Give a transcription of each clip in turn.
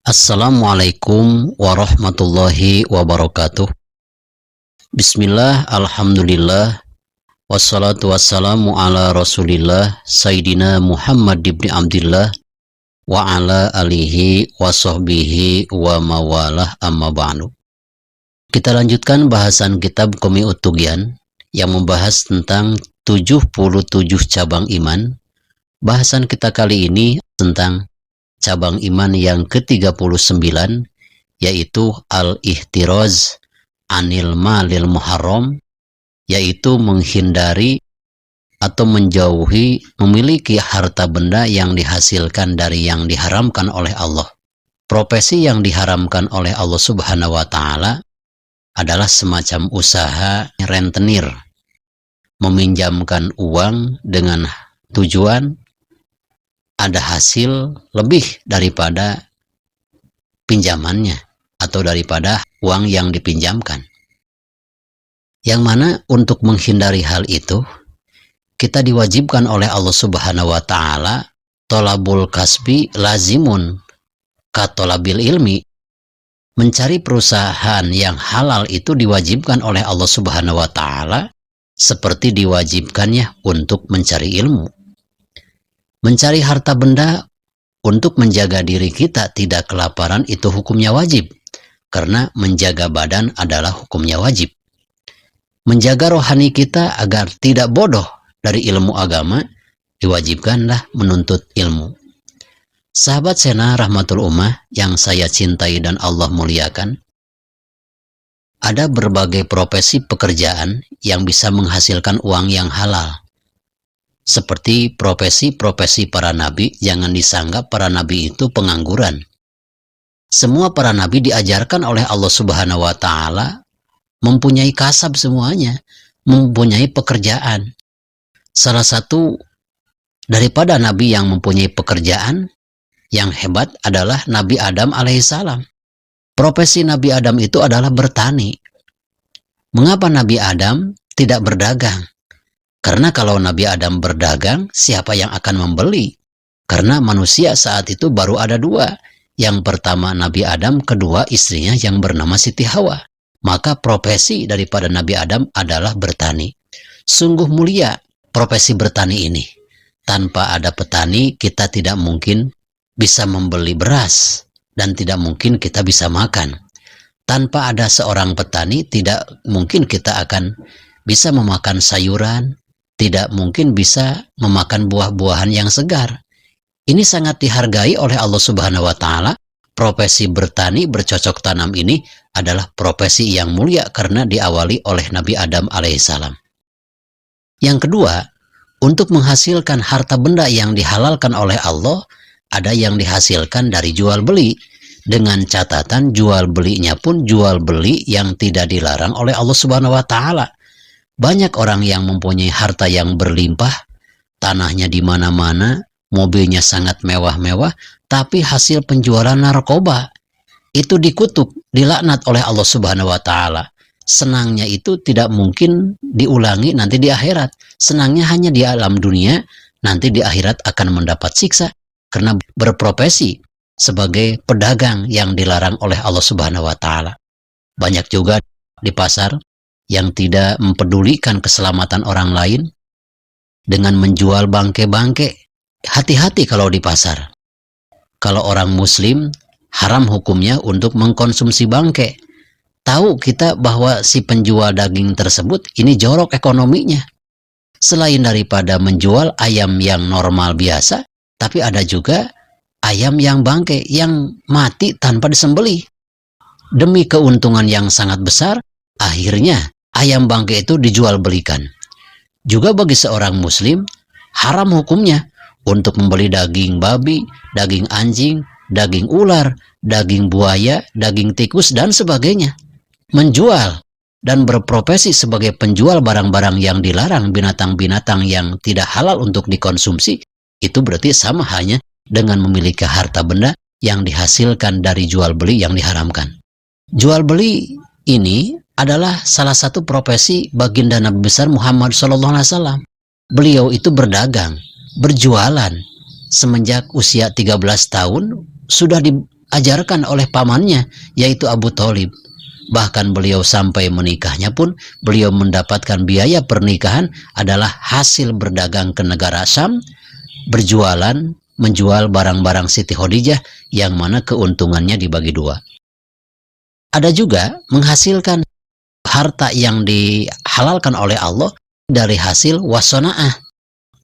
Assalamualaikum warahmatullahi wabarakatuh. Bismillah, alhamdulillah, wassalatu wassalamu ala rasulillah, Sayyidina Muhammad ibn Abdillah, wa ala alihi wa sahbihi wa mawalah amma ba'du. Kita lanjutkan bahasan kitab Qom'i Ut-Tughyan yang membahas tentang 77 cabang iman. Bahasan kita kali ini tentang cabang iman yang ke-39, yaitu al-ihtiraz anil malil muharram, yaitu menghindari atau menjauhi memiliki harta benda yang dihasilkan dari yang diharamkan oleh Allah. Profesi yang diharamkan oleh Allah Subhanahu wa Ta'ala adalah semacam usaha rentenir, meminjamkan uang dengan tujuan ada hasil lebih daripada pinjamannya atau daripada uang yang dipinjamkan. Yang mana untuk menghindari hal itu, kita diwajibkan oleh Allah Subhanahu wa Ta'ala tolabul kasbi lazimun katolabil ilmi. Mencari perusahaan yang halal itu diwajibkan oleh Allah Subhanahu wa Ta'ala seperti diwajibkannya untuk mencari ilmu. Mencari harta benda untuk menjaga diri kita tidak kelaparan itu hukumnya wajib, karena menjaga badan adalah hukumnya wajib. Menjaga rohani kita agar tidak bodoh dari ilmu agama, diwajibkanlah menuntut ilmu. Sahabat Sena Rahmatul Ummah yang saya cintai dan Allah muliakan, ada berbagai profesi pekerjaan yang bisa menghasilkan uang yang halal. Seperti profesi-profesi para nabi, jangan disanggap para nabi itu pengangguran. Semua para nabi diajarkan oleh Allah Subhanahu wa Ta'ala mempunyai kasab semuanya, mempunyai pekerjaan. Salah satu daripada nabi yang mempunyai pekerjaan yang hebat adalah Nabi Adam alaihissalam. Profesi Nabi Adam itu adalah bertani. Mengapa Nabi Adam tidak berdagang? Karena kalau Nabi Adam berdagang, siapa yang akan membeli? Karena manusia saat itu baru ada dua. Yang pertama Nabi Adam, kedua istrinya yang bernama Siti Hawa. Maka profesi daripada Nabi Adam adalah bertani. Sungguh mulia profesi bertani ini. Tanpa ada petani, kita tidak mungkin bisa membeli beras dan tidak mungkin kita bisa makan. Tanpa ada seorang petani, tidak mungkin kita akan bisa memakan sayuran, tidak mungkin bisa memakan buah-buahan yang segar. Ini sangat dihargai oleh Allah Subhanahu wa Ta'ala. Profesi bertani bercocok tanam ini adalah profesi yang mulia karena diawali oleh Nabi Adam alaihissalam. Yang kedua, untuk menghasilkan harta benda yang dihalalkan oleh Allah, ada yang dihasilkan dari jual beli, dengan catatan jual belinya pun jual beli yang tidak dilarang oleh Allah Subhanahu wa Ta'ala. Banyak orang yang mempunyai harta yang berlimpah, tanahnya di mana-mana, mobilnya sangat mewah-mewah, tapi hasil penjualan narkoba itu dikutuk, dilaknat oleh Allah Subhanahu wa Ta'ala. Senangnya itu tidak mungkin diulangi nanti di akhirat. Senangnya hanya di alam dunia, nanti di akhirat akan mendapat siksa karena berprofesi sebagai pedagang yang dilarang oleh Allah Subhanahu wa Ta'ala. Banyak juga di pasar yang tidak mempedulikan keselamatan orang lain dengan menjual bangke-bangke. Hati-hati kalau di pasar. Kalau orang muslim, haram hukumnya untuk mengkonsumsi bangke. Tahu kita bahwa si penjual daging tersebut ini jorok ekonominya. Selain daripada menjual ayam yang normal biasa, tapi ada juga ayam yang bangke, yang mati tanpa disembelih. Demi keuntungan yang sangat besar, akhirnya ayam bangke itu dijual belikan. Juga bagi seorang muslim, haram hukumnya untuk membeli daging babi, daging anjing, daging ular, daging buaya, daging tikus, dan sebagainya. Menjual dan berprofesi sebagai penjual barang-barang yang dilarang, binatang-binatang yang tidak halal untuk dikonsumsi, itu berarti sama halnya dengan memiliki harta benda yang dihasilkan dari jual beli yang diharamkan. Jual beli ini adalah salah satu profesi baginda Nabi besar Muhammad SAW. Beliau itu berdagang, berjualan semenjak usia 13 tahun sudah diajarkan oleh pamannya, yaitu Abu Thalib. Bahkan beliau sampai menikahnya pun, beliau mendapatkan biaya pernikahan adalah hasil berdagang ke negara Syam, berjualan, menjual barang-barang Siti Khadijah, yang mana keuntungannya dibagi dua. Ada juga menghasilkan harta yang dihalalkan oleh Allah dari hasil wasona'ah.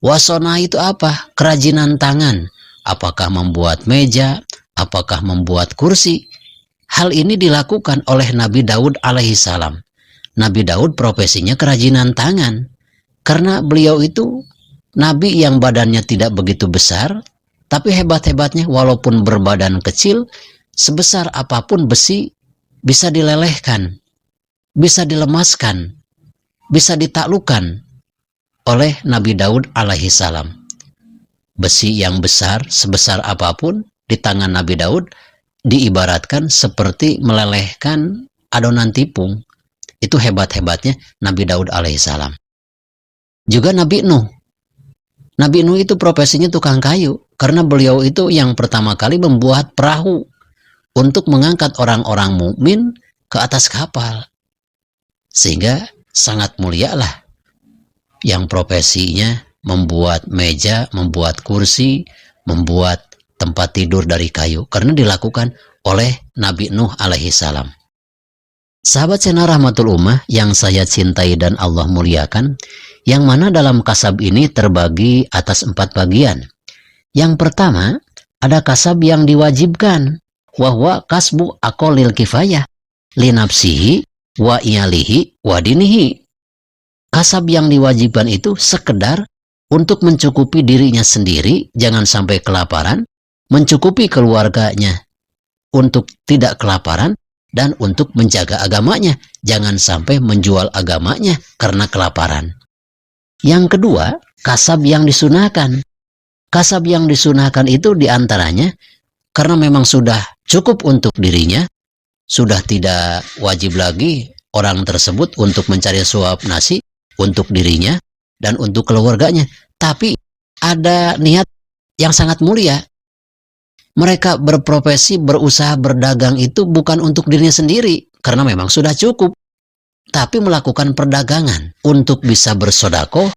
Wasona'ah itu apa? Kerajinan tangan. Apakah membuat meja, apakah membuat kursi. Hal ini dilakukan oleh Nabi Daud alaihissalam. Nabi Daud profesinya kerajinan tangan. Karena beliau itu nabi yang badannya tidak begitu besar, tapi hebat-hebatnya walaupun berbadan kecil, sebesar apapun besi bisa dilelehkan, bisa dilemaskan, bisa ditaklukkan oleh Nabi Daud alaihissalam. Besi yang besar sebesar apapun di tangan Nabi Daud diibaratkan seperti melelehkan adonan tepung. Itu hebat-hebatnya Nabi Daud alaihissalam. Juga Nabi Nuh. Nabi Nuh itu profesinya tukang kayu, karena beliau itu yang pertama kali membuat perahu untuk mengangkat orang-orang mukmin ke atas kapal. Sehingga sangat mulialah yang profesinya membuat meja, membuat kursi, membuat tempat tidur dari kayu, karena dilakukan oleh Nabi Nuh alaihissalam. Sahabat channel Rahmatul Ummah yang saya cintai dan Allah muliakan, yang mana dalam kasab ini terbagi atas 4 bagian. Yang pertama, ada kasab yang diwajibkan, wahwa kasbu aqallil kifayah linafsihi wa iyalihi wa dinihi. Kasab yang diwajibkan itu sekedar untuk mencukupi dirinya sendiri, jangan sampai kelaparan, mencukupi keluarganya untuk tidak kelaparan, dan untuk menjaga agamanya, jangan sampai menjual agamanya karena kelaparan. Yang kedua, kasab yang disunahkan. Kasab yang disunahkan itu diantaranya karena memang sudah cukup untuk dirinya, sudah tidak wajib lagi orang tersebut untuk mencari suap nasi untuk dirinya dan untuk keluarganya. Tapi ada niat yang sangat mulia. Mereka berprofesi, berusaha, berdagang itu bukan untuk dirinya sendiri, karena memang sudah cukup. Tapi melakukan perdagangan untuk bisa bersedekah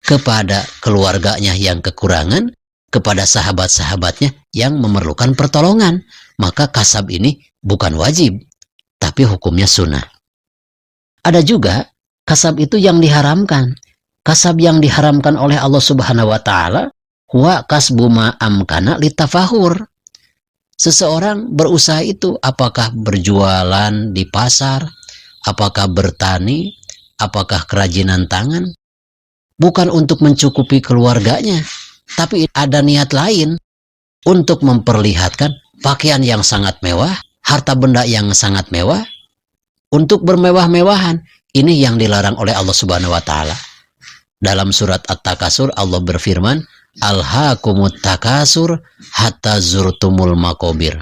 kepada keluarganya yang kekurangan, kepada sahabat-sahabatnya yang memerlukan pertolongan. Maka kasab ini bukan wajib, tapi hukumnya sunnah. Ada juga kasab itu yang diharamkan. Kasab yang diharamkan oleh Allah Subhanahu wa Ta'ala, huwa kasbu ma amkana litafahur. Seseorang berusaha itu apakah berjualan di pasar, apakah bertani, apakah kerajinan tangan, bukan untuk mencukupi keluarganya, tapi ada niat lain untuk memperlihatkan pakaian yang sangat mewah, harta benda yang sangat mewah, untuk bermewah-mewahan. Ini yang dilarang oleh Allah Subhanahu wa Ta'ala. Dalam surat At-Takasur Allah berfirman, Alhaakumut takasur hatta zurtumul makobir.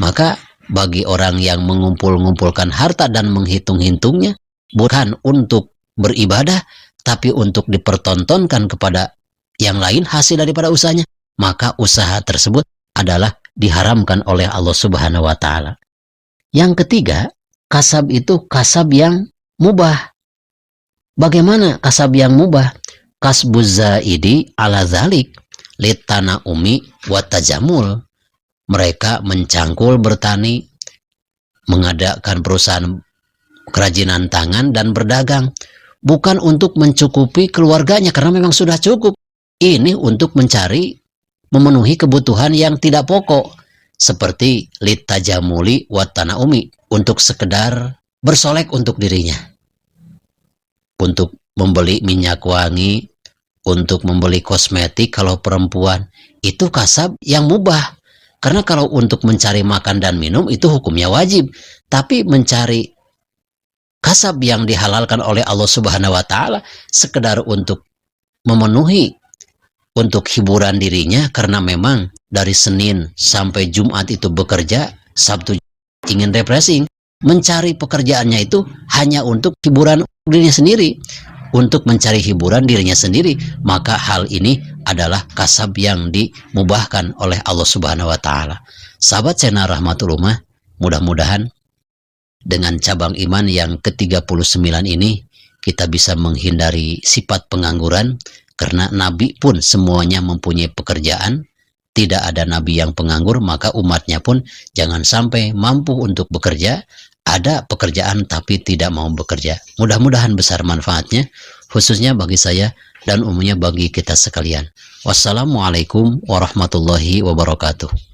Maka bagi orang yang mengumpul-ngumpulkan harta dan menghitung-hitungnya, bukan untuk beribadah, tapi untuk dipertontonkan kepada yang lain hasil daripada usahanya, maka usaha tersebut adalah diharamkan oleh Allah Subhanahu wa Ta'ala. Yang ketiga, kasab itu kasab yang mubah. Bagaimana kasab yang mubah? Kasbuz zaidi ala zalik litana umi watajamul. Mereka mencangkul bertani, mengadakan perusahaan kerajinan tangan dan berdagang, bukan untuk mencukupi keluarganya karena memang sudah cukup. Ini untuk mencari, memenuhi kebutuhan yang tidak pokok, seperti litajamuli watana umi, untuk sekedar bersolek untuk dirinya, untuk membeli minyak wangi, untuk membeli kosmetik. Kalau perempuan itu kasab yang mubah, karena kalau untuk mencari makan dan minum itu hukumnya wajib, tapi mencari kasab yang dihalalkan oleh Allah Subhanahu wa Ta'ala sekedar untuk memenuhi, untuk hiburan dirinya, karena memang dari Senin sampai Jumat itu bekerja, Sabtu ingin refreshing, mencari pekerjaannya itu hanya untuk hiburan dirinya sendiri, untuk mencari hiburan dirinya sendiri, maka hal ini adalah kasab yang dimubahkan oleh Allah Subhanahu wa taala. Sahabat channel Rahmatul Ummah, mudah-mudahan dengan cabang iman yang ke-39 ini kita bisa menghindari sifat pengangguran, karena nabi pun semuanya mempunyai pekerjaan. Tidak ada nabi yang penganggur, maka umatnya pun jangan sampai mampu untuk bekerja, ada pekerjaan tapi tidak mau bekerja. Mudah-mudahan besar manfaatnya, khususnya bagi saya dan umumnya bagi kita sekalian. Wassalamualaikum warahmatullahi wabarakatuh.